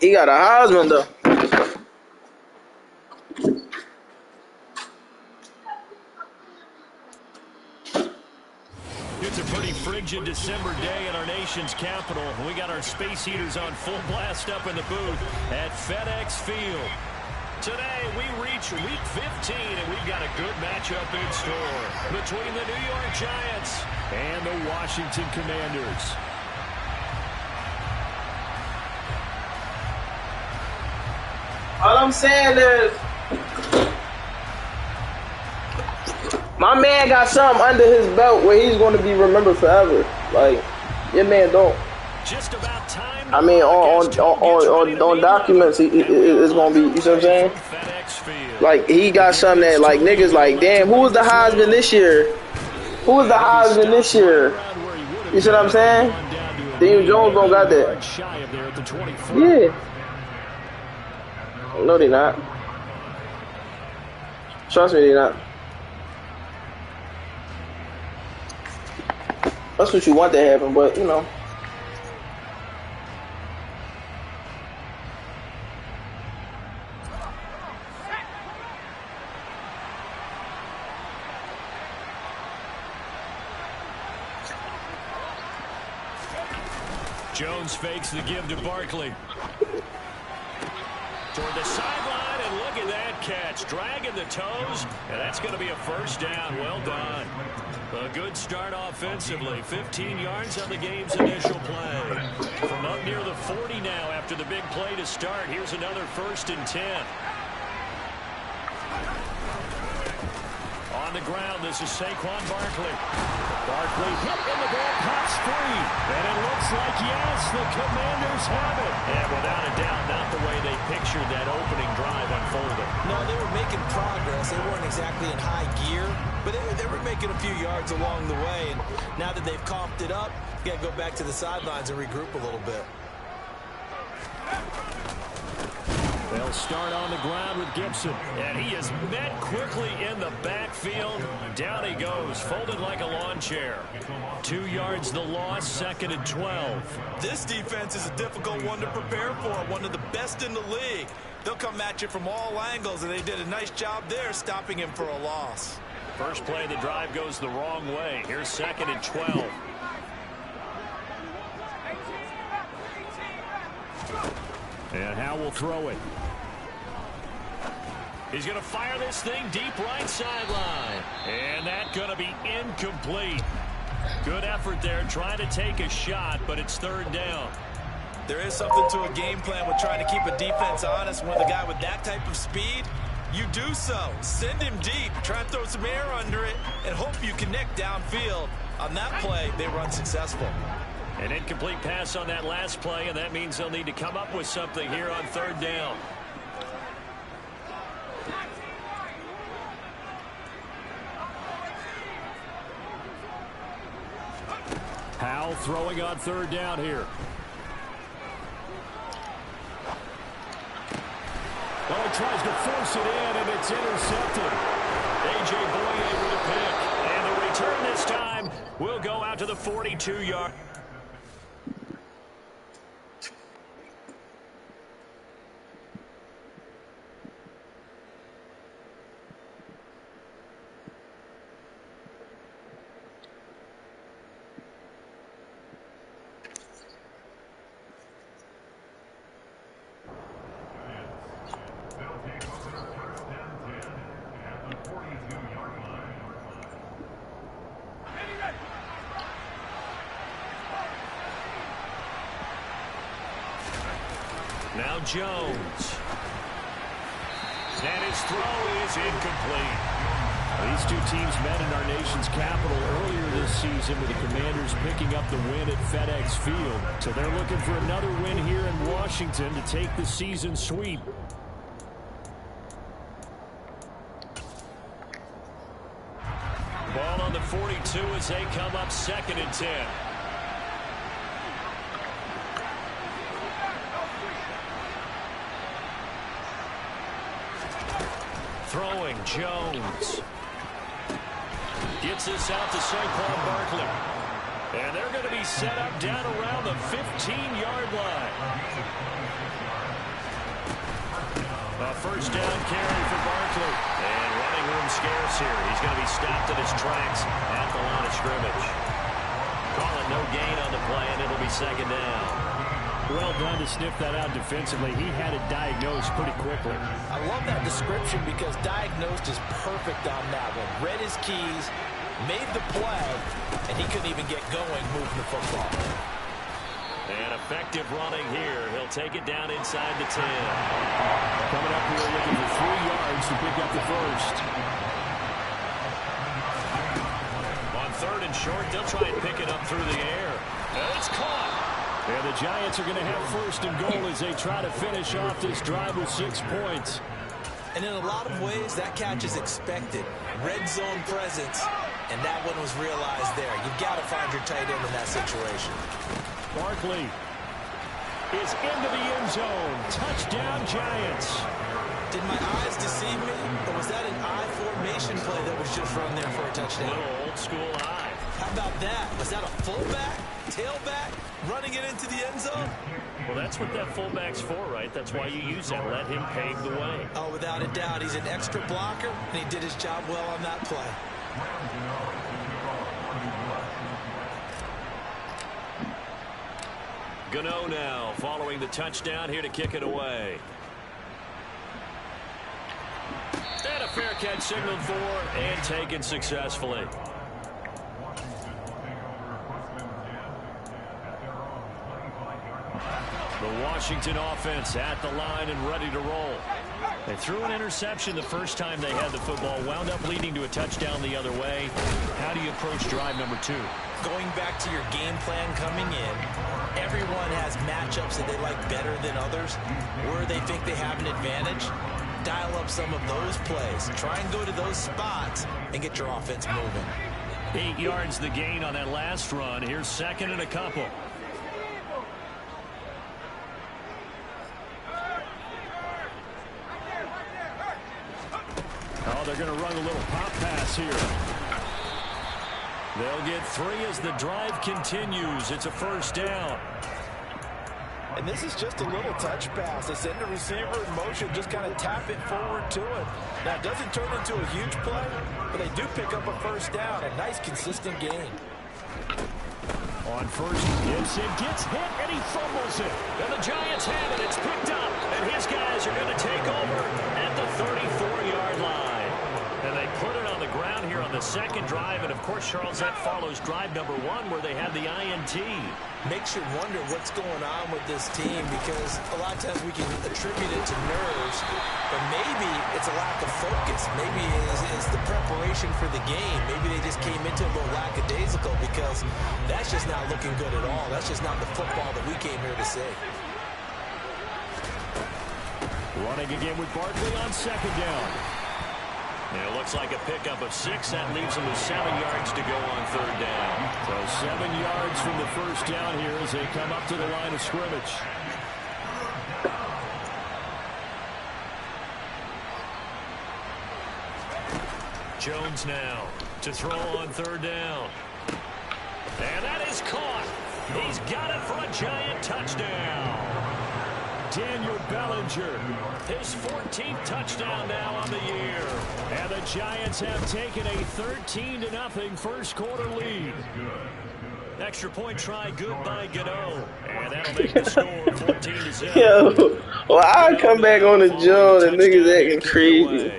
He got a Heisman though. It's a pretty frigid December day in our nation's capital. We got our space heaters on full blast up in the booth at FedEx Field. Today, we reach Week 15, and we've got a good matchup in store between the New York Giants and the Washington Commanders. All I'm saying is, my man got something under his belt where he's going to be remembered forever. Like, your man don't. Just about time. I mean, on documents, it's going to be, you see what I'm saying? Like, he got something that, like, niggas like, damn, who was the Heisman this year? Who was the Heisman this year? You see what I'm saying? Daniel Jones don't got that. Yeah. No, they not. Trust me, they not. That's what you want to happen, but, you know. Jones fakes the give to Barkley. Toward the sideline, and look at that catch. Dragging the toes, and that's going to be a first down. Well done. A good start offensively. 15 yards on the game's initial play. From up near the 40 now after the big play to start. Here's another 1st and 10. On the ground, this is Saquon Barkley. Barkley hit in the ball, pops free. And it looks like, yes, the Commanders have it. And without a doubt, not the way they pictured that opening drive unfolding. No, they were making progress. They weren't exactly in high gear, but they were making a few yards along the way. And now that they've comped it up, you got to go back to the sidelines and regroup a little bit. They'll start on the ground with Gibson. And he is met quickly in the backfield. Down he goes, folded like a lawn chair. 2 yards the loss, 2nd and 12. This defense is a difficult one to prepare for, one of the best in the league. They'll come at you from all angles, and they did a nice job there stopping him for a loss. First play of the drive goes the wrong way. Here's 2nd and 12. And Howe will throw it. He's going to fire this thing deep right sideline. And that's going to be incomplete. Good effort there trying to take a shot, but it's 3rd down. There is something to a game plan with trying to keep a defense honest. When the guy with that type of speed, you do so. Send him deep, try and throw some air under it, and hope you connect downfield. On that play, they run successful. An incomplete pass on that last play, and that means they'll need to come up with something here on 3rd down. Howe throwing on 3rd down here. Well, he tries to force it in, and it's intercepted. A.J. Boye with a pick. And the return this time will go out to the 42-yard. Now Jones. And his throw is incomplete. These two teams met in our nation's capital earlier this season with the Commanders picking up the win at FedEx Field. So they're looking for another win here in Washington to take the season sweep. Ball on the 42 as they come up 2nd and 10. Throwing Jones. Gets this out to Saquon Barkley. And they're going to be set up down around the 15-yard line. A first down carry for Barkley. And running room scarce here. He's going to be stopped in his tracks at the line of scrimmage. Call it no gain on the play, and it'll be second down. Well done to sniff that out defensively. He had it diagnosed pretty quickly. I love that description because diagnosed is perfect on that one. Read his keys, made the play, and he couldn't even get going moving the football. And effective running here. He'll take it down inside the 10. Coming up here looking for 3 yards to pick up the first. On third and short, they'll try and pick it up through the air. And it's caught. And the Giants are going to have first and goal as they try to finish off this drive with 6 points. And in a lot of ways, that catch is expected. Red zone presence, and that one was realized there. You've got to find your tight end in that situation. Barkley is into the end zone. Touchdown, Giants. Did my eyes deceive me, or was that an I formation play that was just run there for a touchdown? A little old school eye. How about that? Was that a fullback, tailback, running it into the end zone? Well, that's what that fullback's for, right? That's why you use that. Let him pave the way. Oh, without a doubt. He's an extra blocker, and he did his job well on that play. Gano now following the touchdown here to kick it away. And a fair catch signaled for and taken successfully. The Washington offense at the line and ready to roll. They threw an interception the first time they had the football, wound up leading to a touchdown the other way. How do you approach drive number 2? Going back to your game plan coming in, everyone has matchups that they like better than others, where they think they have an advantage. Dial up some of those plays. Try and go to those spots and get your offense moving. 8 yards the gain on that last run. Here's second and a couple. Oh, they're going to run a little pop pass here. They'll get 3 as the drive continues. It's a first down. And this is just a little touch pass. They send the receiver in motion, just kind of tap it forward to it. Now, it doesn't turn into a huge play, but they do pick up a first down. A nice, consistent gain. On first, Gibson gets hit, and he fumbles it. And the Giants have it. It's picked up, and his guys are going to take over at the 34-yard line. And they put it on the ground here on the second drive. And, of course, Charles, that follows drive number 1 where they had the INT. Makes you wonder what's going on with this team because a lot of times we can attribute it to nerves, but maybe it's a lack of focus. Maybe it's the preparation for the game. Maybe they just came into a little lackadaisical because that's just not looking good at all. That's just not the football that we came here to see. Running again with Barkley on second down. And it looks like a pickup of 6. That leaves them with 7 yards to go on third down. So 7 yards from the first down here as they come up to the line of scrimmage. Jones now to throw on third down. And that is caught. He's got it for a Giant touchdown. Daniel Bellinger. His 14th touchdown now on the year. And the Giants have taken a 13-0 first quarter lead. Extra point try good by Gano. And that'll make the score 14-0. Yo, well, I come back on the Joe and niggas acting crazy.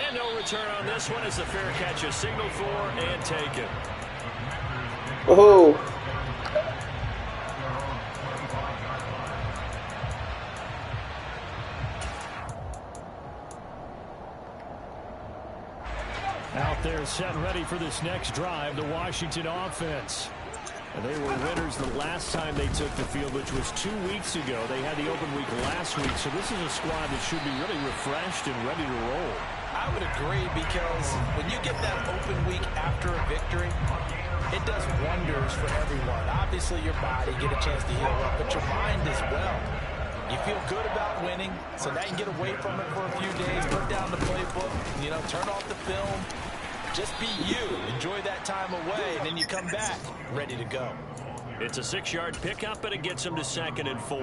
And no return on this one as the fair catch is signaled for and taken. Oh. Out there set ready for this next drive, the Washington offense. And they were winners the last time they took the field, which was 2 weeks ago. They had the open week last week, so this is a squad that should be really refreshed and ready to roll. I would agree because when you get that open week after a victory, it does wonders for everyone. Obviously, your body get a chance to heal up, but your mind as well. You feel good about winning, so now you can get away from it for a few days, put down the playbook, turn off the film. Just be you. Enjoy that time away, and then you come back ready to go. It's a 6-yard pickup, and it gets him to 2nd and 4.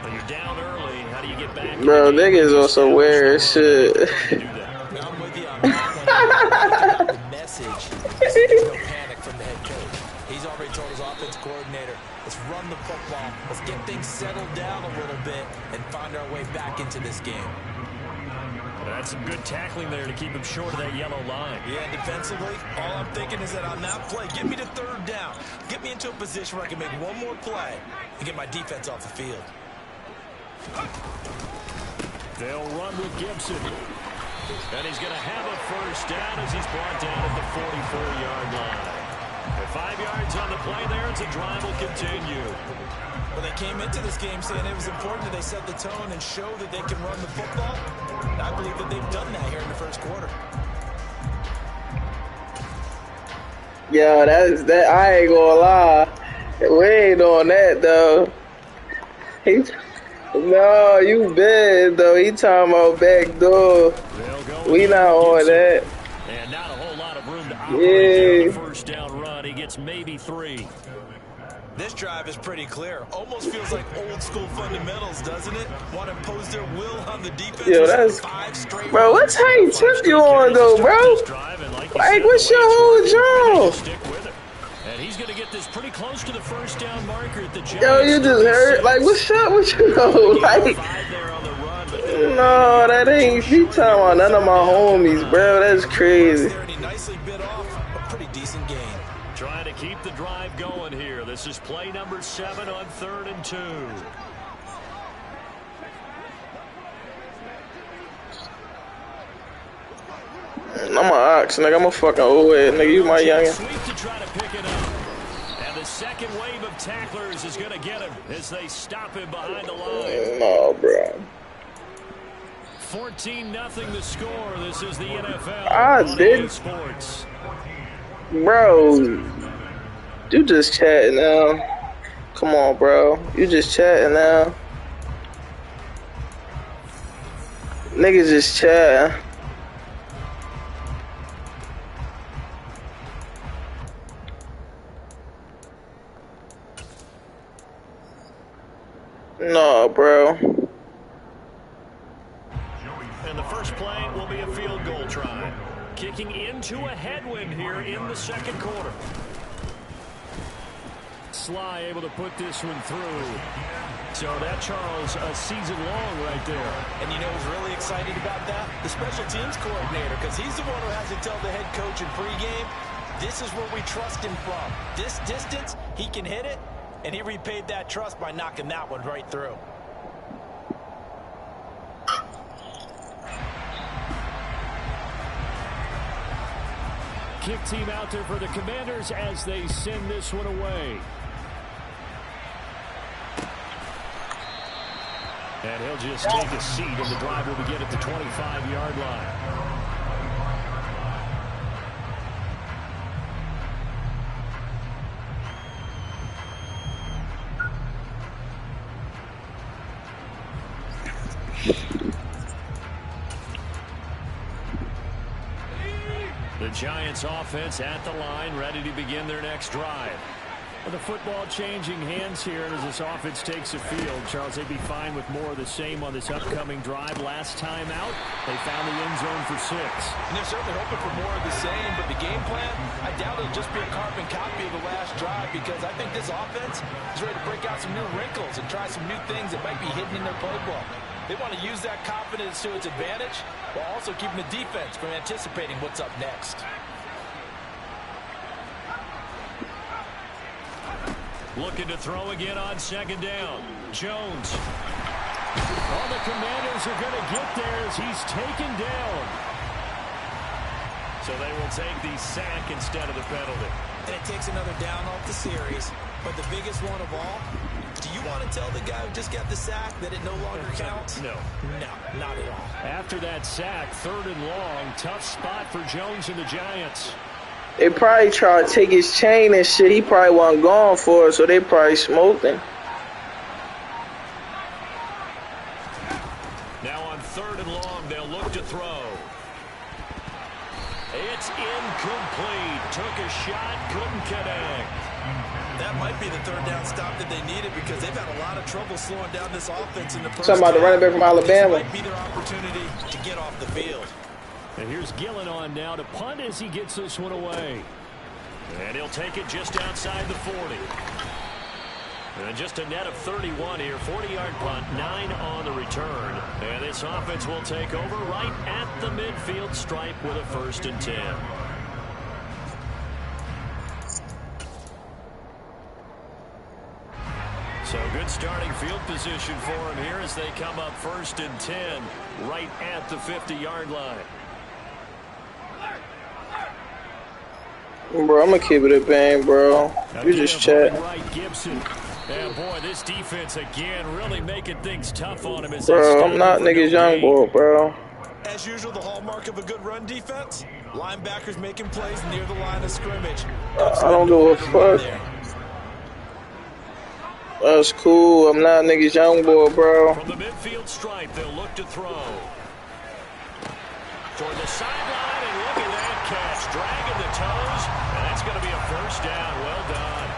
Well, you're down early. How do you get back? Bro, niggas also weird shit. I'm with you on that one. The message is no panic from the head coach. He's already told his offense coordinator, let's run the football, let's get things settled down a little bit, and find our way back into this game. That's some good tackling there to keep him short of that yellow line. Yeah, defensively, all I'm thinking is that on that play, get me to third down. Get me into a position where I can make one more play and get my defense off the field. They'll run with Gibson. And he's going to have a first down as he's brought down at the 44-yard line. At 5 yards on the play there, it's a drive will continue. Well, they came into this game saying it was important that they set the tone and show that they can run the football. And I believe that they've done that here in the first quarter. Yo, that I ain't gonna lie. We ain't on that though. No, you bad though. He talking about back door. We not on that. And not a whole lot of room to operate. Yeah. First down run. He gets maybe 3. This drive is pretty clear. Almost feels like old school fundamentals, doesn't it? Want to impose their will on the defense. Yo, that's bro. What time tip you on though, bro? Like, what's your whole job? And he's going to get this pretty close to the first down marker at the Giants. Yo, you just hurt. Like, what's up with you though? Like, no, that ain't. You talking about none of my homies, bro. That's crazy. He nicely bit off a pretty decent gain. Trying to keep the drive going here. This is play number 7 on 3rd and 2. I'm an ox, nigga. I'm a fucking old head, nigga. You my youngin'. Sweep to try to pick it up. And the second wave of tacklers is going to get him as they stop him behind the line. No, bro. 14-0 the score. This is the NFL. I did. Sports. Bro, you just chatting now. Come on, bro. You just chatting now. Niggas just chatting. No, bro. And the first play will be a field goal try. Kicking into a headwind here in the second quarter. Sly able to put this one through. So that, Charles, a season long right there. And you know who's really excited about that? The special teams coordinator, because he's the one who has to tell the head coach in pregame, this is where we trust him from. This distance, he can hit it, and he repaid that trust by knocking that one right through. Kick team out there for the Commanders as they send this one away. And he'll just take a seat, and the drive will begin at the 25-yard line. The Giants offense at the line, ready to begin their next drive. Well, the football changing hands here as this offense takes the field. Charles, they'd be fine with more of the same on this upcoming drive. Last time out, they found the end zone for 6. And they're certainly hoping for more of the same, but the game plan, I doubt it'll just be a carbon copy of the last drive, because I think this offense is ready to break out some new wrinkles and try some new things that might be hidden in their playbook. They want to use that confidence to its advantage while also keeping the defense from anticipating what's up next. Looking to throw again on second down. Jones. All the Commanders are going to get there as he's taken down. So they will take the sack instead of the penalty. And it takes another down off the series. But the biggest one of all, do you want to tell the guy who just got the sack that it no longer counts? No. No, not at all. After that sack, 3rd and long, tough spot for Jones and the Giants. They probably tried to take his chain and shit. He probably wasn't going for it, so they probably smoked him. Now on 3rd and long, they'll look to throw. It's incomplete. Took a shot, couldn't connect. That might be the third down stop that they needed because they've had a lot of trouble slowing down this offense in the first Talking about the running back from Alabama. This might be their opportunity to get off the field. And here's Gillen on now to punt as he gets this one away. And he'll take it just outside the 40. And just a net of 31 here. 40-yard punt, 9 on the return. And this offense will take over right at the midfield stripe with a 1st and 10. So good starting field position for him here as they come up 1st and 10 right at the 50-yard line. Bro, I'm going to keep it a bang, bro. You just chat. Right, Gibson. And boy, this defense again really making things tough on him. As bro, I'm not niggas young boy, bro. As usual, the hallmark of a good run defense, linebackers making plays near the line of scrimmage. I don't give a fuck. That's cool. I'm not niggas young boy, bro. From the midfield stripe, they'll look to throw. Toward the sideline, and look at that catch. Dragging the toes, and that's going to be a 1st down. Well done.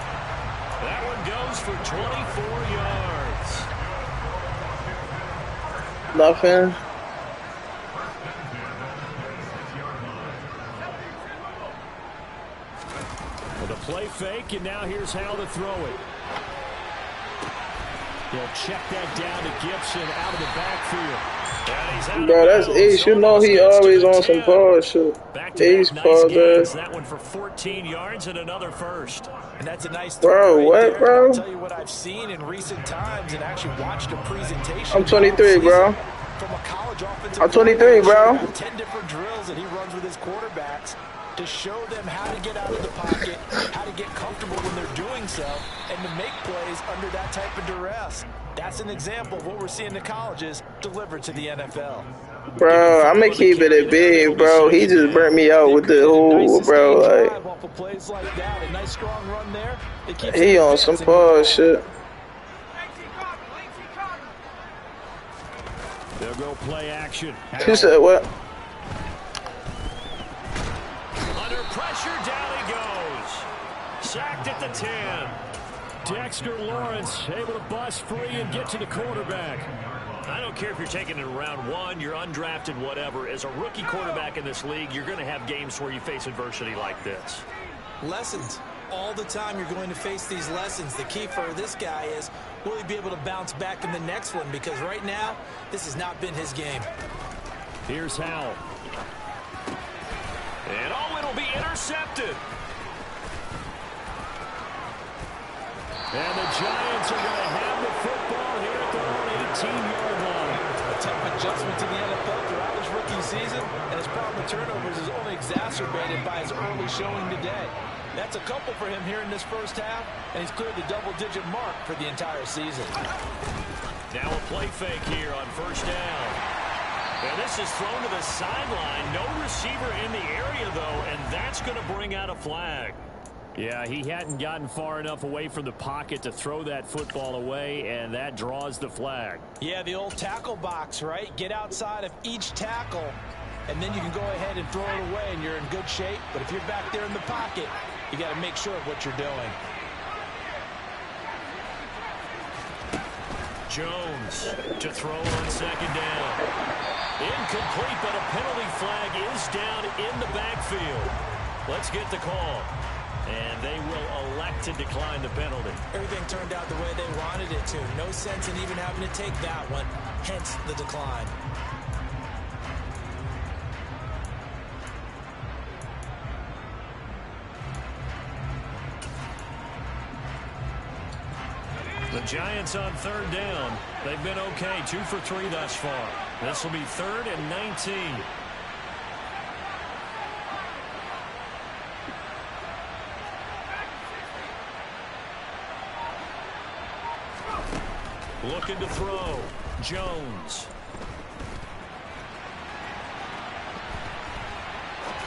That one goes for 24 yards. Nothing. With a play fake, and now here's how to throw it. He'll check that down to Gibson out of the backfield. Bro, that's Ace. You know he always on some ball shit. Ace ball there. That one for 14 yards and another 1st. And that's a nice bro, what, bro? I'll tell you what I've seen in recent times and actually watched a presentation. I'm 23, bro. From a college offensive. I'm 23, bro. 10 different drills that he runs with his quarterbacks to show them how to get out of the pocket, how to get comfortable when they're doing so, and to make plays under that type of duress. That's an example of what we're seeing in the colleges delivered to the NFL. Bro, I'm going to keep it a big, bro. He just burnt me out with the whole, bro. Like, he on some pause shit. They'll go play action. He said what? Under pressure, down he goes. Sacked at the 10. Dexter Lawrence able to bust free and get to the quarterback. I don't care if you're taking it in round 1, you're undrafted, whatever. As a rookie quarterback in this league, you're going to have games where you face adversity like this. Lessons. All the time you're going to face these lessons. The key for this guy is, will he be able to bounce back in the next one? Because right now, this has not been his game. Here's Howell. And it'll be intercepted. And the Giants are going to have the football here at their own 18-yard line. A tough adjustment to the NFL throughout his rookie season, and his problem with turnovers is only exacerbated by his early showing today. That's a couple for him here in this first half, and he's cleared the double-digit mark for the entire season. Now a play fake here on 1st down. And this is thrown to the sideline. No receiver in the area, though, and that's going to bring out a flag. Yeah, he hadn't gotten far enough away from the pocket to throw that football away, and that draws the flag. Yeah, the old tackle box, right? Get outside of each tackle, and then you can go ahead and throw it away, and you're in good shape. But if you're back there in the pocket, you got to make sure of what you're doing. Jones to throw on 2nd down. Incomplete, but a penalty flag is down in the backfield. Let's get the call. And they will elect to decline the penalty. Everything turned out the way they wanted it to. No sense in even having to take that one, hence the decline. The Giants on 3rd down. They've been okay, 2 for 3 thus far. This will be 3rd and 19. Looking to throw. Jones.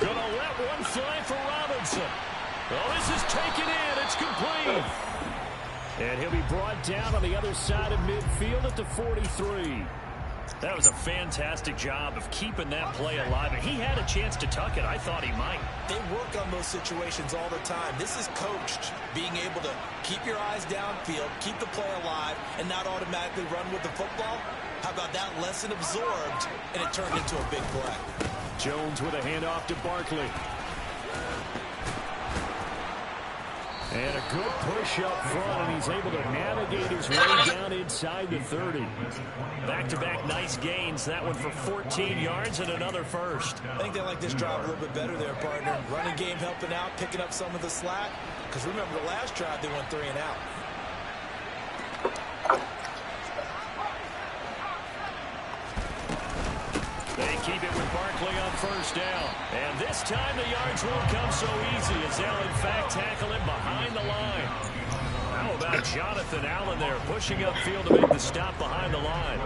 Gonna let one fly for Robinson. Oh, this is taken in. It's complete. And he'll be brought down on the other side of midfield at the 43. That was a fantastic job of keeping that play alive. And he had a chance to tuck it. I thought he might. They work on those situations all the time. This is coached, being able to keep your eyes downfield, keep the play alive, and not automatically run with the football. How about that lesson absorbed, and it turned into a big play. Jones with a handoff to Barkley. And a good push up front, and he's able to navigate his way down inside the 30. Back-to-back nice gains. That one for 14 yards and another first. I think they like this drive a little bit better there, partner. Running game helping out, picking up some of the slack. Because remember, the last drive, they went 3 and out. They keep it with Barkley on first down. And this time the yards won't come so easy as they'll in fact tackle him behind the line. How about Jonathan Allen there pushing upfield to make the stop behind the line.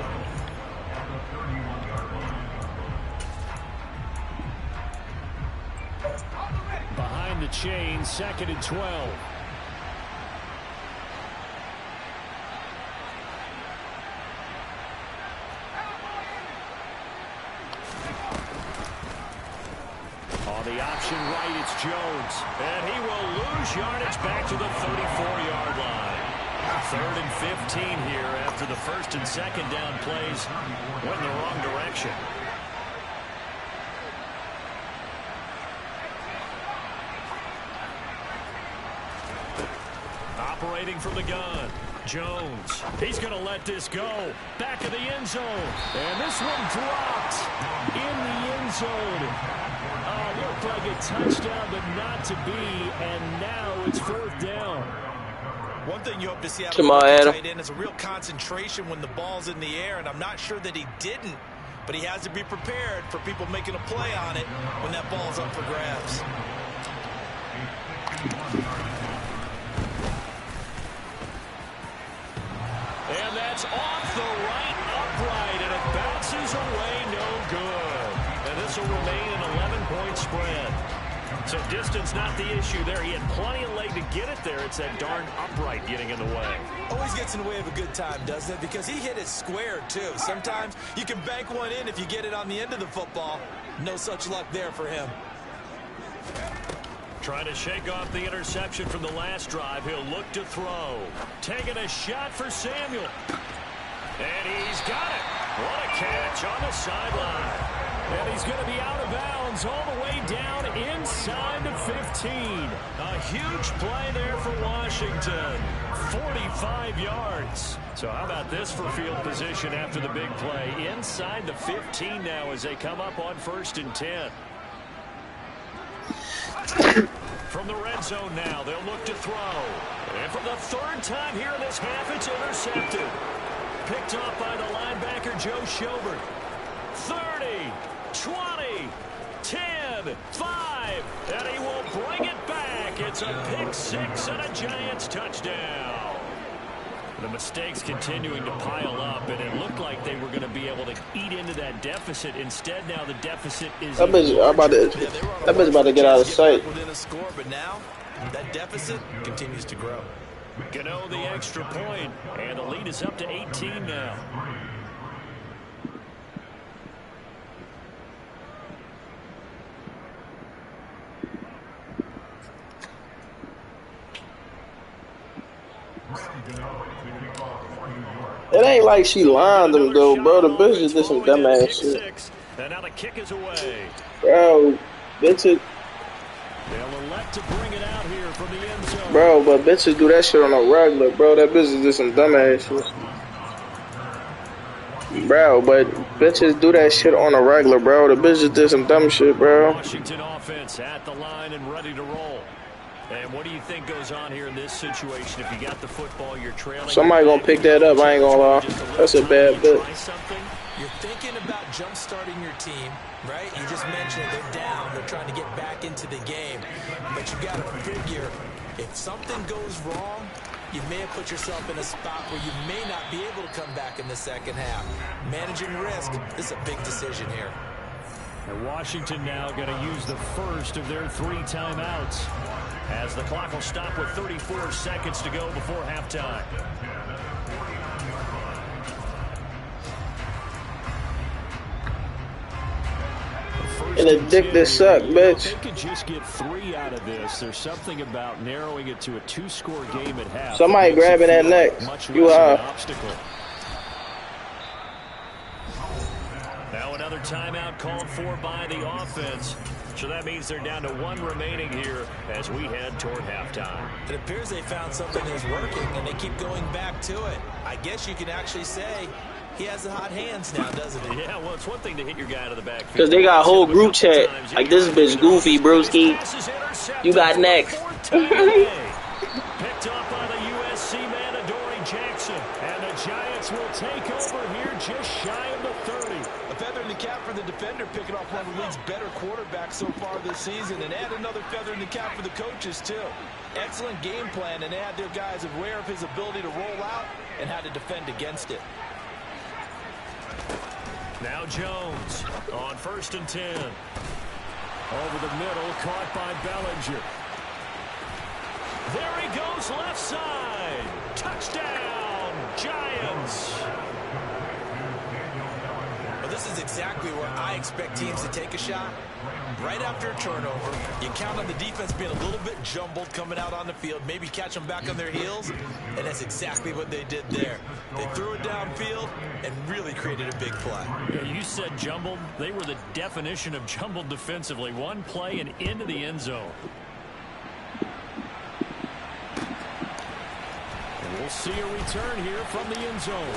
Behind the chain, 2nd and 12. The option right, it's Jones. And he will lose yardage back to the 34-yard line. 3rd and 15 here after the 1st and 2nd down plays went in the wrong direction. Operating from the gun. Jones. He's going to let this go. Back of the end zone. And this one dropped in the end zone. Looked like a touchdown, but not to be. And now it's 4th down. One thing you hope to see out of the Adam tight end is a real concentration when the ball's in the air, and I'm not sure that he didn't, but he has to be prepared for people making a play on it when that ball's up for grabs. And that's off the right upright, and it bounces away, no good. And this will remain an 11-point spread. So distance not the issue there. He had plenty of leg to get it there. It's that darn upright getting in the way. Always gets in the way of a good time, doesn't it? Because he hit it square, too. Sometimes you can bank one in if you get it on the end of the football. No such luck there for him. Trying to shake off the interception from the last drive. He'll look to throw. Taking a shot for Samuel. And he's got it. What a catch on the sideline. And he's going to be out of bounds all the way down inside the 15. A huge play there for Washington. 45 yards. So how about this for field position after the big play? Inside the 15 now as they come up on 1st and 10. From the red zone now, they'll look to throw. And for the 3rd time here in this half, it's intercepted. Picked off by the linebacker, Joe Schobert. 30, 20, 10, 5, and he will bring it back. It's a pick 6 and a Giants touchdown. The mistakes continuing to pile up, and it looked like they were going to be able to eat into that deficit. Instead, now the deficit is... That bitch about to get out of sight. Within a score, but now that deficit continues to grow. Gano the extra point, and the lead is up to 18 now. It ain't like she lined him though, bro. The bitch just did some dumbass shit. And now the kick is away. Bro, bitches. They'll elect to bring it out here from the end zone. Bro, but bitches do that shit on a regular, bro. That bitch did some dumbass shit. Bro, but bitches do that shit on a regular, bro. The bitches did some dumb shit, bro. Washington offense at the line and ready to roll. And what do you think goes on here in this situation? If you got the football, you're trailing. Somebody gonna pick that up. I ain't gonna lie. That's a bad bit. You're thinking about jump-starting your team, right? You just mentioned they're down. They're trying to get back into the game. But you got to figure, if something goes wrong, you may have put yourself in a spot where you may not be able to come back in the second half. Managing risk, this is a big decision here. And Washington now going to use the first of their 3 timeouts, as the clock will stop with 34 seconds to go before halftime. And the dick that suck, bitch. They could just get 3 out of this. There's something about narrowing it to a 2-score game at half. Somebody grabbing that next. You are. Now another timeout called for by the offense. So that means they're down to 1 remaining here as we head toward halftime. It appears they found something that's working, and they keep going back to it. I guess you can actually say he has the hot hands now, doesn't he? Yeah, well, it's one thing to hit your guy to the backfield. Because they got a whole group chat. Like, this bitch goofy, broski. You got next. Picked off by the USC man, Adoree Jackson. And the Giants will take over here just shy of the 30. A feather in the cap for the defender, picking off one of the league's better quarterbacks so far this season. And add another feather in the cap for the coaches, too. Excellent game plan, and they had their guys aware of his ability to roll out and how to defend against it. Now Jones on 1st and 10. Over the middle, caught by Bellinger. There he goes, left side. Touchdown, Giants. Well, this is exactly where I expect teams to take a shot. Right after a turnover, you count on the defense being a little bit jumbled coming out on the field, maybe catch them back on their heels, and that's exactly what they did there. They threw it downfield and really created a big play. Yeah, you said jumbled. They were the definition of jumbled defensively. One play and into the end zone. And we'll see a return here from the end zone.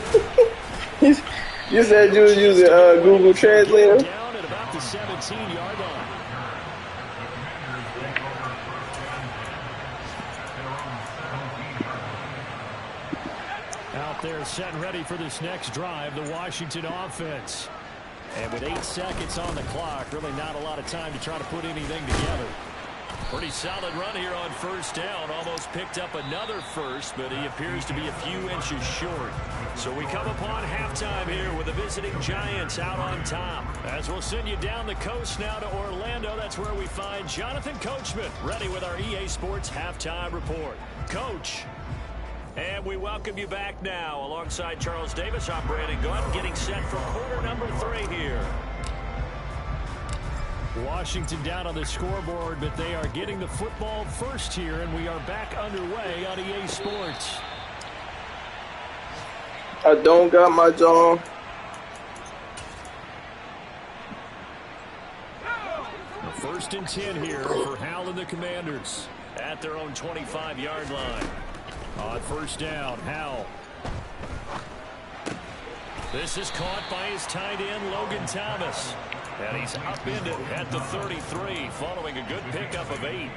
You said you was using Google Translator? Down at about the 17-yard line. Out there set and ready for this next drive, the Washington offense. And with 8 seconds on the clock, really not a lot of time to try to put anything together. Pretty solid run here on 1st down. Almost picked up another first, but he appears to be a few inches short. So we come upon halftime here with the visiting Giants out on top. As we'll send you down the coast now to Orlando, that's where we find Jonathan Coachman ready with our EA Sports Halftime Report. Coach. And we welcome you back now alongside Charles Davis. I'm Brandon Gunn getting set for quarter number 3 here. Washington down on the scoreboard, but they are getting the football first here, and we are back underway on EA Sports. I don't got my John. First and 10 here for Hal and the Commanders At their own 25-yard line. On 1st down, Hal. This is caught by his tight end, Logan Thomas. And he's upended at the 33, following a good pickup of 8.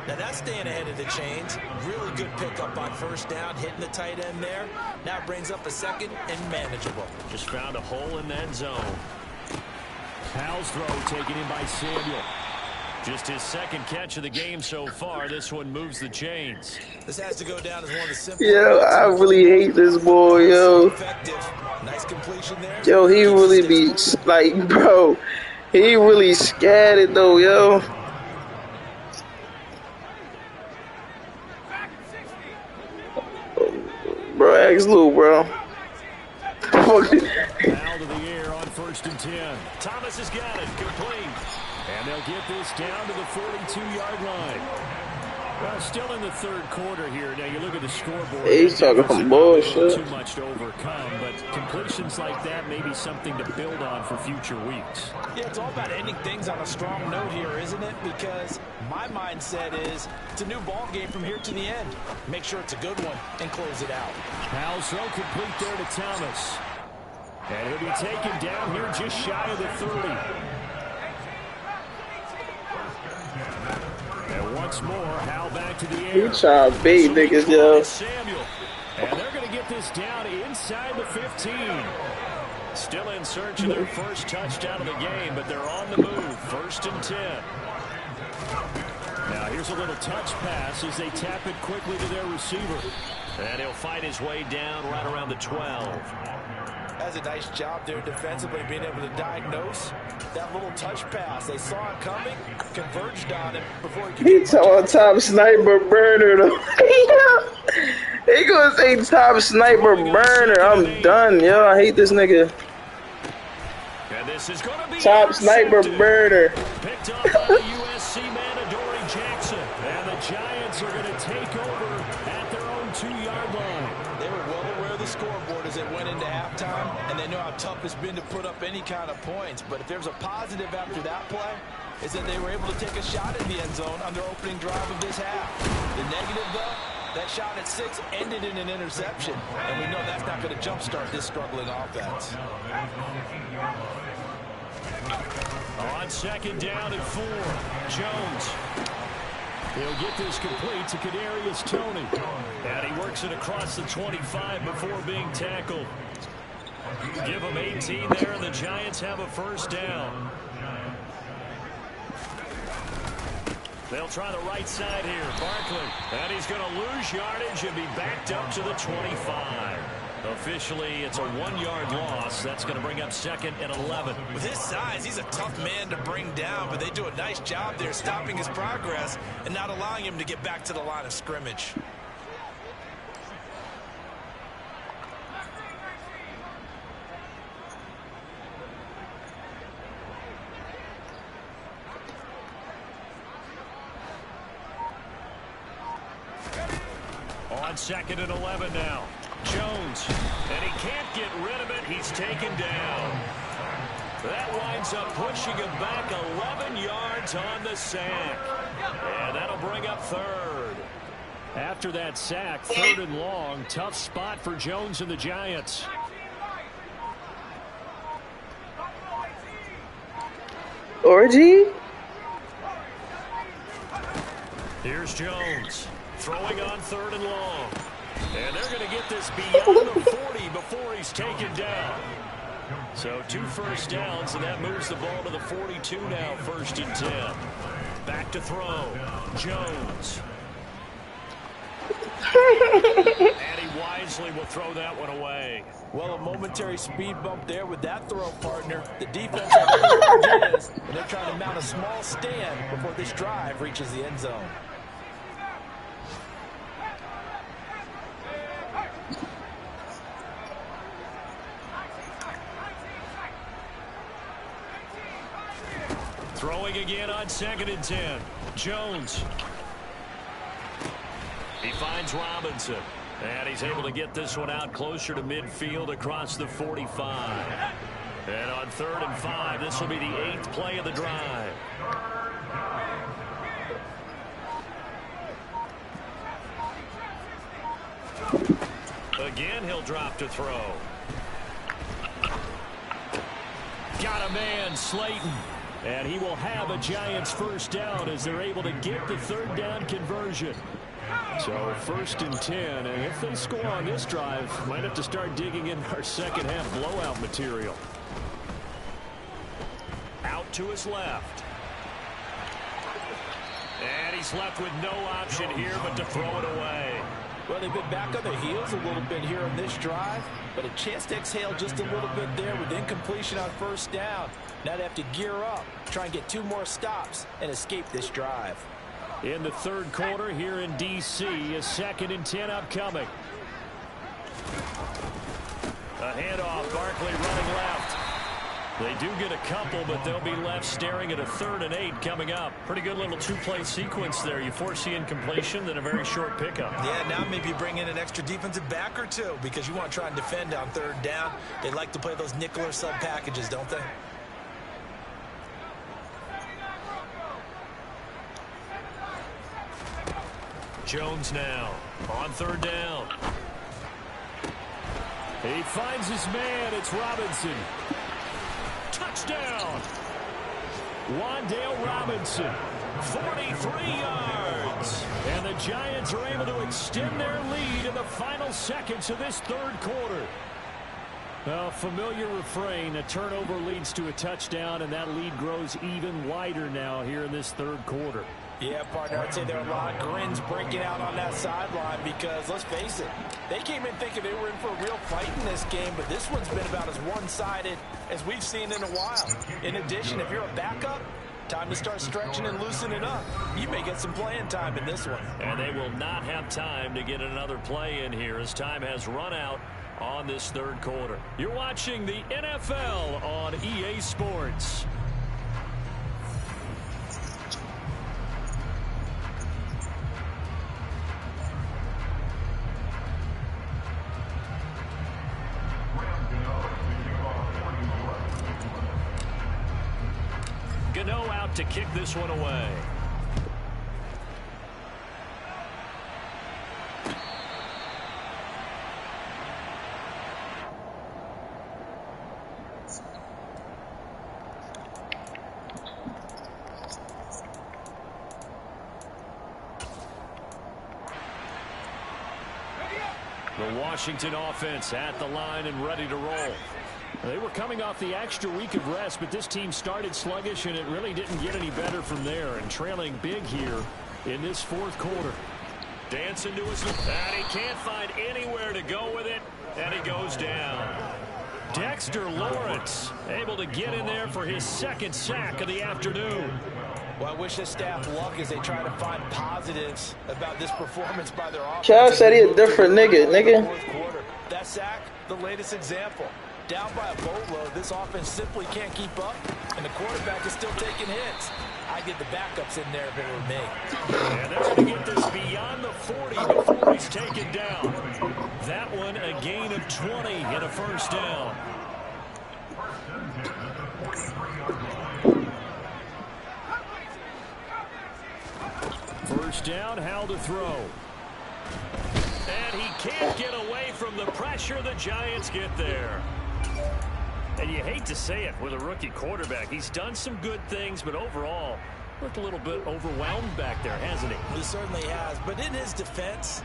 Now that's staying ahead of the chains. Really good pickup on 1st down, hitting the tight end there. Now it brings up a 2nd and manageable. Just found a hole in that zone. Hal's throw taken in by Samuel. Just his 2nd catch of the game so far. This one moves the chains. This has to go down as one of the simple. Yo, I really hate this boy, yo. Nice completion there. Yo, he really be like, bro. He really scattered though, yo. Bro, ask Lou, bro. Out of the air on 1st and 10. Thomas has got it. Complete. And they'll get this down to the 42-yard line. Well, still in the 3rd quarter here. Now you look at the scoreboard. He's talking some bullshit. Too much to overcome, but completions like that may be something to build on for future weeks. Yeah, it's all about ending things on a strong note here, isn't it? Because my mindset is it's a new ball game from here to the end. Make sure it's a good one and close it out. Hal's throw complete there to Thomas. And he'll be taken down here just shy of the 30. And once more, Hal back to the air. He trying to bait niggas, yo. Samuel. And they're going to get this down inside the 15. Still in search of their first touchdown of the game, but they're on the move. 1st and 10. Now here's a little touch pass as they tap it quickly to their receiver. And he'll fight his way down right around the 12. That's a nice job there defensively, being able to diagnose that little touch pass. They saw it coming, converged on it before he could. He talking top sniper burner though. He gonna say top sniper burner. I'm done, yo. I hate this nigga. And this This is going to be top sniper murder. Picked up by the USC man, Adoree Jackson. And the Giants are going to take over at their own 2-yard line. They were well aware of the scoreboard as they went into halftime, and they know how tough it's been to put up any kind of points. But if there's a positive after that play, is that they were able to take a shot in the end zone on their opening drive of this half. The negative, though, that shot at 6 ended in an interception, and we know that's not going to jumpstart this struggling offense. On 2nd down and 4, Jones. He'll get this complete to Kadarius Toney. And he works it across the 25 before being tackled. Give him 18 there, and the Giants have a 1st down. They'll try the right side here. Barkley. And he's going to lose yardage and be backed up to the 25. Officially, it's a 1-yard loss. That's going to bring up 2nd and 11. With his size, he's a tough man to bring down, but they do a nice job there stopping his progress and not allowing him to get back to the line of scrimmage. On 2nd and 11 now. Jones, and he can't get rid of it. He's taken down. That winds up pushing him back 11 yards on the sack. And that'll bring up 3rd. After that sack, 3rd and long. Tough spot for Jones and the Giants. Orgy? Here's Jones. Throwing on 3rd and long. And they're going to get this beyond the 40 before he's taken down. So 2 first downs, and that moves the ball to the 42 now, 1st and 10. Back to throw. Jones. And he wisely will throw that one away. Well, a momentary speed bump there with that throw, partner. The defense has and they're trying to mount a small stand before this drive reaches the end zone. Throwing again on 2nd and 10. Jones. He finds Robinson. And he's able to get this one out closer to midfield across the 45. And on 3rd and 5, this will be the 8th play of the drive. Again, he'll drop to throw. Got a man, Slayton. And he will have a Giants 1st down as they're able to get the 3rd down conversion. So 1st and 10, and if they score on this drive, might have to start digging in our 2nd half blowout material. Out to his left. And he's left with no option here but to throw it away. Well, they've been back on their heels a little bit here on this drive, but a chance to exhale just a little bit there with incompletion on 1st down. Now they have to gear up, try and get 2 more stops, and escape this drive. In the 3rd quarter here in D.C., a 2nd and 10 upcoming. A handoff, Barkley running left. They do get a couple, but they'll be left staring at a 3rd and 8 coming up. Pretty good little 2-play sequence there. You foresee incompletion, then a very short pickup. Yeah, now maybe bring in an extra defensive back or 2 because you want to try and defend on 3rd down. They like to play those nickel or sub packages, don't they? Jones now on 3rd down. He finds his man. It's Robinson. Touchdown. Wan'Dale Robinson, 43 yards. And the Giants are able to extend their lead in the final seconds of this 3rd quarter. A familiar refrain, a turnover leads to a touchdown, and that lead grows even wider now here in this 3rd quarter. Yeah, partner, I'd say there are a lot of grins breaking out on that sideline because, let's face it, they came in thinking they were in for a real fight in this game, but this one's been about as one-sided as we've seen in a while. In addition, if you're a backup, time to start stretching and loosening up. You may get some playing time in this one. And they will not have time to get another play in here as time has run out on this third quarter. You're watching the NFL on EA Sports. Gano out to kick this one away. The Washington offense at the line and ready to roll. They were coming off the extra week of rest, but this team started sluggish, and it really didn't get any better from there, and trailing big here in this fourth quarter. Dancing to his left, and he can't find anywhere to go with it, and he goes down. Dexter Lawrence able to get in there for his second sack of the afternoon. Well, I wish this staff luck as they try to find positives about this performance by their offense. Kev said he a different nigga. Fourth quarter. That sack, the latest example. Down by a boatload, this offense simply can't keep up, and the quarterback is still taking hits. I'd get the backups in there if it were me. And they're going to get this beyond the 40 before he's taken down. That one a gain of 20 and a first down. First down, Howell to throw. And he can't get away from the pressure. The Giants get there. And you hate to say it with a rookie quarterback. He's done some good things, but overall, looked a little bit overwhelmed back there, hasn't he? He certainly has. But in his defense,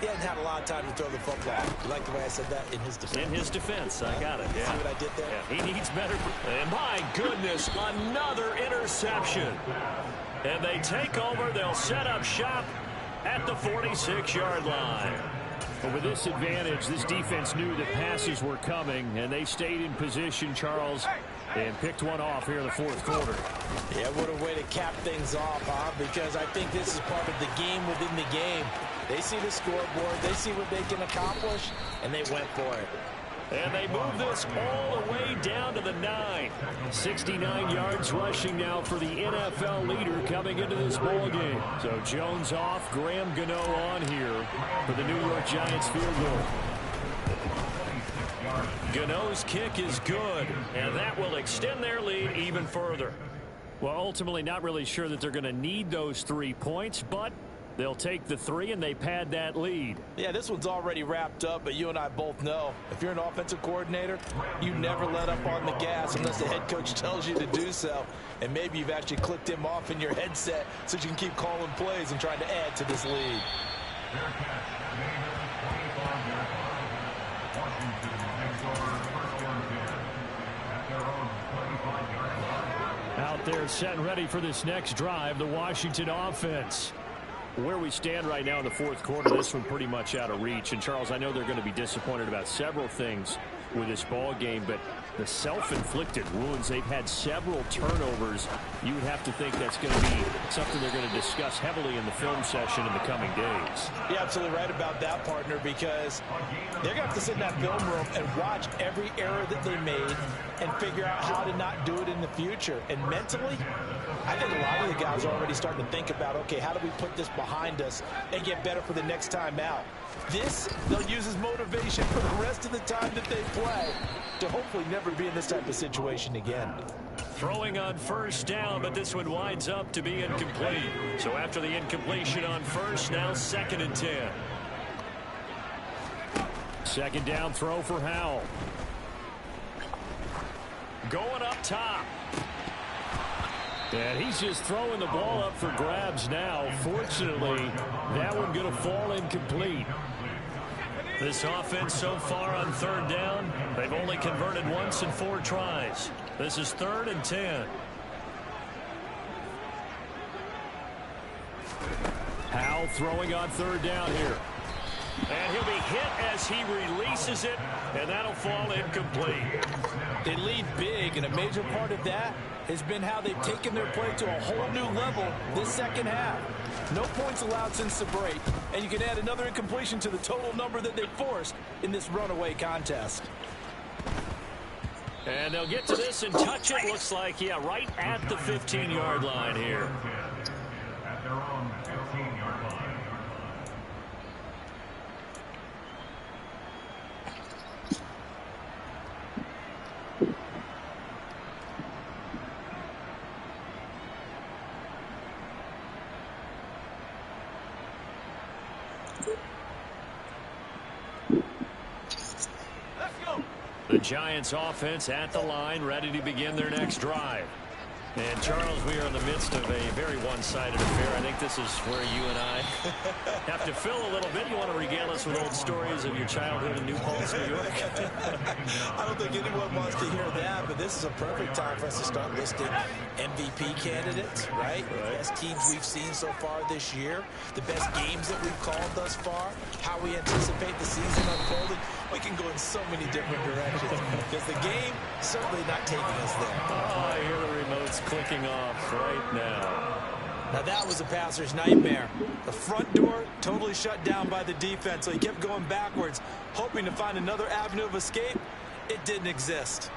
he hasn't had a lot of time to throw the football. You like the way I said that? In his defense. In his defense. I got it. Yeah. See what I did there? Yeah, he needs better. And my goodness, another interception. And they take over. They'll set up shop at the 46-yard line. But with this advantage, this defense knew that passes were coming, and they stayed in position, Charles, and picked one off here in the fourth quarter. Yeah, what a way to cap things off, huh? Because I think this is part of the game within the game. They see the scoreboard, they see what they can accomplish, and they went for it. And they move this all the way down to the 9. 69 yards rushing now for the NFL leader coming into this ball game. So Jones off, Graham Gano on here for the New York Giants field goal. Gano's kick is good, and that will extend their lead even further. Well, ultimately not really sure that they're going to need those 3 points, but they'll take the 3 and they pad that lead. Yeah, this one's already wrapped up, but you and I both know if you're an offensive coordinator, you never let up on the gas unless the head coach tells you to do so. And maybe you've actually clicked him off in your headset so you can keep calling plays and trying to add to this lead. Out there set and ready for this next drive, the Washington offense. Where we stand right now in the fourth quarter, this one pretty much out of reach. And, Charles, I know they're going to be disappointed about several things with this ball game, but the self-inflicted wounds, they've had several turnovers. You would have to think that's going to be something they're going to discuss heavily in the film session in the coming days. You're absolutely right about that, partner, because they're going to have to sit in that film room and watch every error that they made and figure out how to not do it in the future. And mentally, I think a lot of the guys are already starting to think about, okay, how do we put this behind us and get better for the next time out? This, they'll use as motivation for the rest of the time that they play to hopefully never be in this type of situation again. Throwing on first down, but this one winds up to be incomplete. So after the incompletion on first, now 2nd and 10. Second down throw for Howell. Going up top. And he's just throwing the ball up for grabs now. Fortunately, that one going to fall incomplete. This offense so far on third down, they've only converted once in 4 tries. This is 3rd and 10. Howell throwing on third down here. And he'll be hit as he releases it, and that'll fall incomplete. They lead big, and a major part of that has been how they've taken their play to a whole new level this second half. No points allowed since the break, and you can add another incompletion to the total number that they forced in this runaway contest. And they'll get to this and touch it. Looks like, yeah, right at the 15-yard line here. At their own 15-yard line. The Giants offense at the line, ready to begin their next drive. And, Charles, we are in the midst of a very one-sided affair. I think this is where you and I have to fill a little bit. You want to regale us with old stories of your childhood in New Paltz, New York? I don't think anyone wants to hear that, but this is a perfect time for us to start listing MVP candidates, right? The best teams we've seen so far this year, the best games that we've called thus far, how we anticipate the season unfolding. We can go in so many different directions because the game certainly not taking us there. Oh, I hear the remote's clicking off right now. Now that was a passer's nightmare. The front door totally shut down by the defense, so he kept going backwards, hoping to find another avenue of escape. It didn't exist.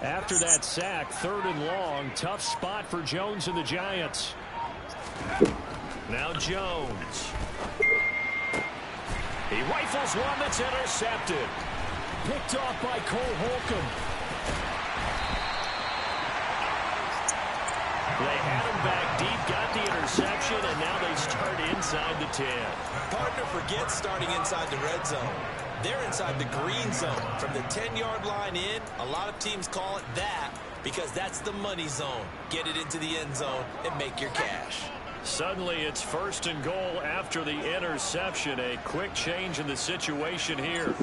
After that sack, 3rd and long, tough spot for Jones and the Giants. Now Jones. He rifles one that's intercepted. Picked off by Cole Holcomb. They had him back deep, got the interception, and now they start inside the 10. Partner forgets starting inside the red zone. They're inside the green zone. From the 10-yard line in, a lot of teams call it that because that's the money zone. Get it into the end zone and make your cash. Suddenly it's 1st and goal after the interception. A quick change in the situation here.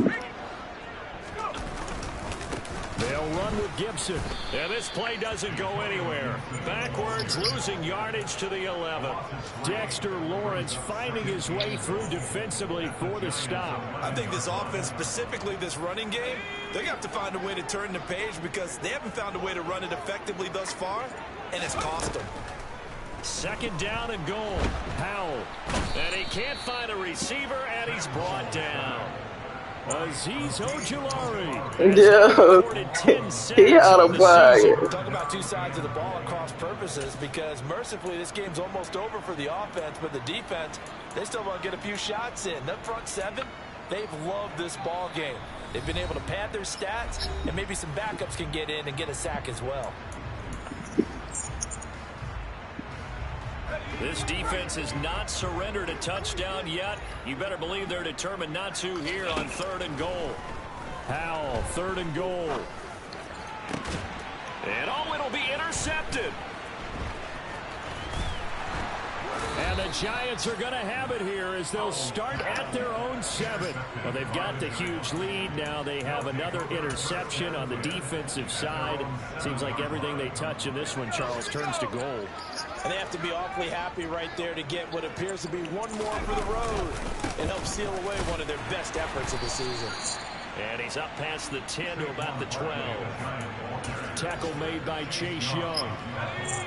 They'll run with Gibson. And this play doesn't go anywhere. Backwards, losing yardage to the 11. Dexter Lawrence finding his way through defensively for the stop. I think this offense, specifically this running game, they're going to have to find a way to turn the page because they haven't found a way to run it effectively thus far, and it's cost them. 2nd down and goal. Powell. And he can't find a receiver, and he's brought down. Azeez Ojulari. Yeah, he out of pocket. Talk about two sides of the ball at cross purposes because mercifully this game's almost over for the offense, but the defense, they still want to get a few shots in. That front 7, they've loved this ball game. They've been able to pad their stats, and maybe some backups can get in and get a sack as well. This defense has not surrendered a touchdown yet. You better believe they're determined not to here on 3rd and goal. Powell, 3rd and goal. And it'll be intercepted. And the Giants are going to have it here as they'll start at their own 7. Well, they've got the huge lead. Now they have another interception on the defensive side. Seems like everything they touch in this one, Charles, turns to goal. And they have to be awfully happy right there to get what appears to be one more for the road and help seal away one of their best efforts of the season. And he's up past the 10 to about the 12. Tackle made by Chase Young.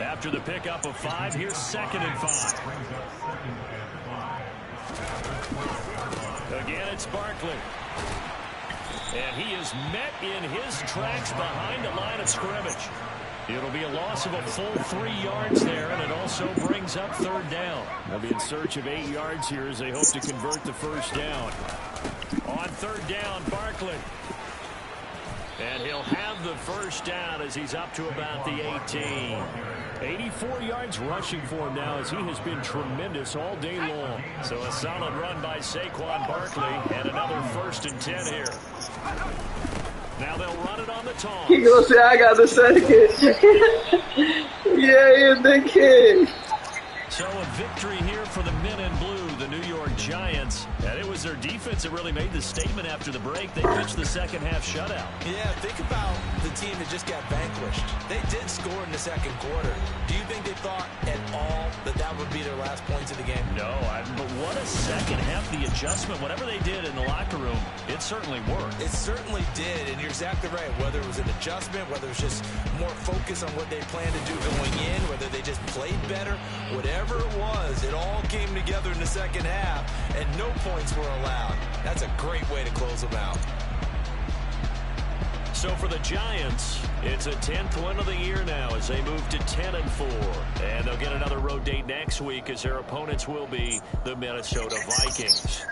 After the pickup of 5, here's 2nd and 5. Again, it's Barkley. And he is met in his tracks behind the line of scrimmage. It'll be a loss of a full 3 yards there, and it also brings up 3rd down. They'll be in search of 8 yards here as they hope to convert the 1st down. On 3rd down, Barkley. And he'll have the 1st down as he's up to about the 18. 84 yards rushing for him now as he has been tremendous all day long. So a solid run by Saquon Barkley and another 1st and 10 here. Now they'll run it on the toss. He gonna say, I got the 2nd. Yeah, he's the kid. So a victory here for the men in blue, the New York Giants. And it was their defense that really made the statement after the break. They pitched the 2nd half shutout. Yeah, think about the team that just got vanquished. They did score in the 2nd quarter. Do you think they thought at all that that would be their last points of the game? No, but what a second half. The adjustment, whatever they did in the locker room, it certainly worked. It certainly did, and you're exactly right. Whether it was an adjustment, whether it was just more focus on what they planned to do going in, whether they just played better, whatever it was, it all came together in the second half, and no points were allowed. That's a great way to close them out. So for the Giants, it's a 10th win of the year now as they move to 10-4. And they'll get another road date next week as their opponents will be the Minnesota Vikings.